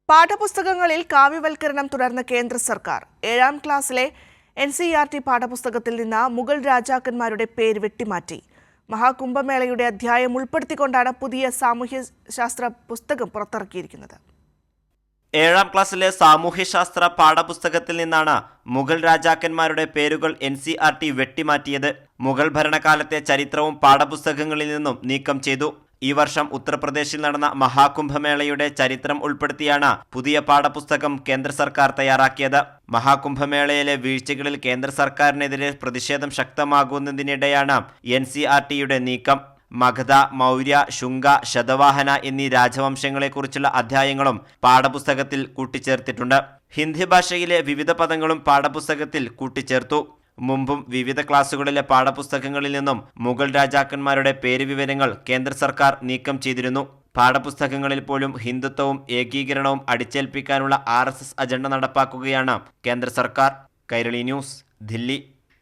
പാഠപുസ്തകങ്ങളിൽ കാവ്യവൽക്കരണം തുടർന്ന കേന്ദ്ര സർക്കാർ 7ാം ക്ലാസ്സിലെ NCERT പാഠപുസ്തകത്തിൽ നിന്ന് മുഗൾ രാജാക്കന്മാരുടെ പേര് വെട്ടിമാറ്റി. മഹാകുംഭമേളയുടെ അധ്യായം ഉൾപ്പെടുത്തിക്കൊണ്ടാണ് പുതിയ സാമൂഹ്യശാസ്ത്ര പുസ്തകം പുറത്തിറക്കിയിരിക്കുന്നത്. 7ാം ക്ലാസ്സിലെ സാമൂഹ്യശാസ്ത്ര പാഠപുസ്തകത്തിൽ നിന്നാണ് മുഗൾ രാജാക്കന്മാരുടെ പേരുകൾ NCERT വെട്ടിമാറ്റിയത്. മുഗൾ ഭരണകാലത്തെ ചരിത്രവും പാഠപുസ്തകങ്ങളിൽ നിന്നും നീക്കം ചെയ്തു. ഈ വർഷം ഉത്തർപ്രദേശിൽ നടന്ന മഹാകുംഭമേളയുടെ ചരിത്രം ഉൾപ്പെടുത്തിയാണ് പുതിയ പാഠപുസ്തകം കേന്ദ്ര സർക്കാർ തയ്യാറാക്കിയത്. മഹാകുംഭമേളയിലെ വീഴ്ചകളിൽ കേന്ദ്ര സർക്കാരിനെതിരെ പ്രതിഷേധം ശക്തമാകുന്നതിനിടെയാണ് NCERTയുടെ നീക്കം. മഗധ, മൗര്യ, ശുംഗ, ശതവാഹന എന്നീ രാജവംശങ്ങളെക്കുറിച്ചുള്ള അധ്യായങ്ങളും പാഠപുസ്തകത്തിൽ കൂട്ടിച്ചേർത്തിട്ടുണ്ട്. ഹിന്ദി ഭാഷയിലെ വിവിധ പദങ്ങളും പാഠപുസ്തകത്തിൽ കൂട്ടിച്ചേർത്തു. മുമ്പും വിവിധ ക്ലാസുകളിലെ പാഠപുസ്തകങ്ങളിൽ നിന്നും മുഗൾ രാജാക്കന്മാരുടെ പേര് വിവരങ്ങൾ കേന്ദ്ര സർക്കാർ നീക്കം ചെയ്തിരുന്നു. പാഠപുസ്തകങ്ങളിൽ പോലും ഹിന്ദുത്വവും ഏകീകരണവും അടിച്ചേൽപ്പിക്കാനുള്ള RSS അജണ്ട നടപ്പാക്കുകയാണ് കേന്ദ്ര സർക്കാർ. കൈരളി ന്യൂസ്, ദില്ലി.